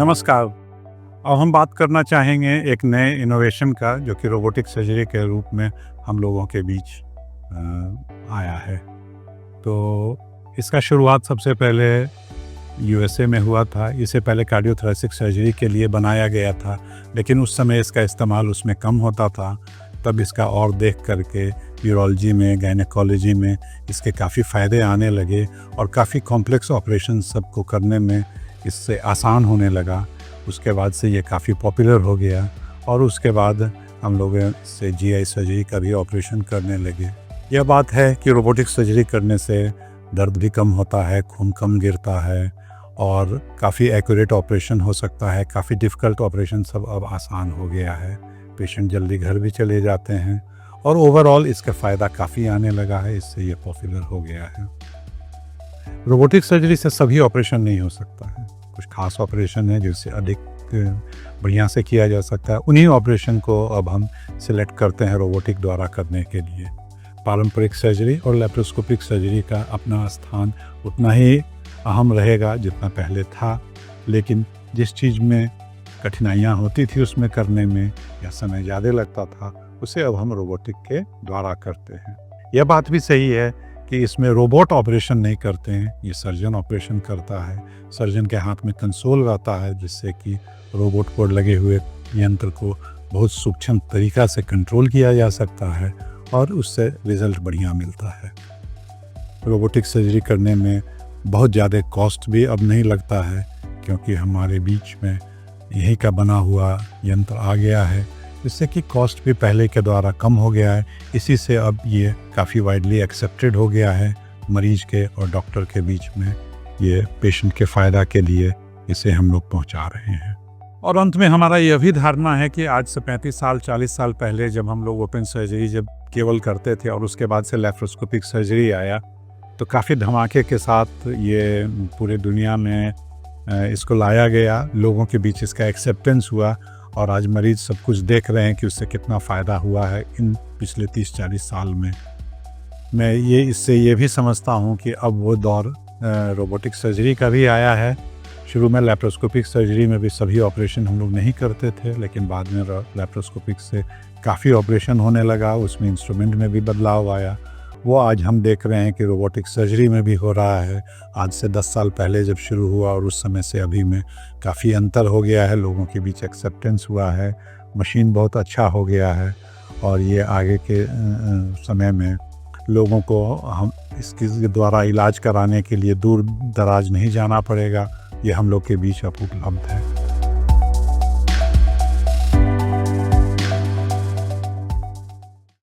नमस्कार। अब हम बात करना चाहेंगे एक नए इनोवेशन का जो कि रोबोटिक सर्जरी के रूप में हम लोगों के बीच आया है। तो इसका शुरुआत सबसे पहले यूएसए में हुआ था। इससे पहले कार्डियोथोरेसिक सर्जरी के लिए बनाया गया था, लेकिन उस समय इसका इस्तेमाल उसमें कम होता था। तब इसका और देख करके यूरोलॉजी में, गायनेकोलॉजी में इसके काफ़ी फ़ायदे आने लगे और काफ़ी कॉम्प्लेक्स ऑपरेशन सबको करने में इससे आसान होने लगा। उसके बाद से ये काफ़ी पॉपुलर हो गया और उसके बाद हम लोग इससे जीआई सर्जरी का भी ऑपरेशन करने लगे। यह बात है कि रोबोटिक सर्जरी करने से दर्द भी कम होता है, खून कम गिरता है और काफ़ी एक्यूरेट ऑपरेशन हो सकता है। काफ़ी डिफ़िकल्ट ऑपरेशन सब अब आसान हो गया है। पेशेंट जल्दी घर भी चले जाते हैं और ओवरऑल इसका फ़ायदा काफ़ी आने लगा है। इससे ये पॉपुलर हो गया है। रोबोटिक सर्जरी से सभी ऑपरेशन नहीं हो सकता है। कुछ खास ऑपरेशन है जिससे अधिक बढ़िया से किया जा सकता है। उन्हीं ऑपरेशन को अब हम सिलेक्ट करते हैं रोबोटिक द्वारा करने के लिए। पारंपरिक सर्जरी और लैप्रोस्कोपिक सर्जरी का अपना स्थान उतना ही अहम रहेगा जितना पहले था, लेकिन जिस चीज़ में कठिनाइयाँ होती थी उसमें करने में या समय ज़्यादा लगता था, उसे अब हम रोबोटिक के द्वारा करते हैं। यह बात भी सही है कि इसमें रोबोट ऑपरेशन नहीं करते हैं, ये सर्जन ऑपरेशन करता है। सर्जन के हाथ में कंसोल रहता है जिससे कि रोबोट पर लगे हुए यंत्र को बहुत सूक्ष्म तरीक़ा से कंट्रोल किया जा सकता है और उससे रिज़ल्ट बढ़िया मिलता है। रोबोटिक सर्जरी करने में बहुत ज़्यादा कॉस्ट भी अब नहीं लगता है, क्योंकि हमारे बीच में यही का बना हुआ यंत्र आ गया है, जिससे कि कॉस्ट भी पहले के द्वारा कम हो गया है। इसी से अब ये काफ़ी वाइडली एक्सेप्टेड हो गया है मरीज के और डॉक्टर के बीच में। ये पेशेंट के फ़ायदा के लिए इसे हम लोग पहुंचा रहे हैं। और अंत में हमारा यह भी धारणा है कि आज से 35 साल 40 साल पहले जब हम लोग ओपन सर्जरी जब केवल करते थे और उसके बाद से लैप्रोस्कोपिक सर्जरी आया, तो काफ़ी धमाके के साथ ये पूरे दुनिया में इसको लाया गया। लोगों के बीच इसका एक्सेप्टेंस हुआ और आज मरीज सब कुछ देख रहे हैं कि उससे कितना फ़ायदा हुआ है इन पिछले 30-40 साल में। मैं इससे ये भी समझता हूँ कि अब वो दौर रोबोटिक सर्जरी का भी आया है। शुरू में लैप्रोस्कोपिक सर्जरी में भी सभी ऑपरेशन हम लोग नहीं करते थे, लेकिन बाद में लैप्रोस्कोपिक से काफ़ी ऑपरेशन होने लगा। उसमें इंस्ट्रूमेंट में भी बदलाव आया। वो आज हम देख रहे हैं कि रोबोटिक सर्जरी में भी हो रहा है। आज से 10 साल पहले जब शुरू हुआ और उस समय से अभी में काफ़ी अंतर हो गया है। लोगों के बीच एक्सेप्टेंस हुआ है, मशीन बहुत अच्छा हो गया है और ये आगे के समय में लोगों को हम इसके द्वारा इलाज कराने के लिए दूर दराज नहीं जाना पड़ेगा। ये हम लोग के बीच अब उपलब्ध है।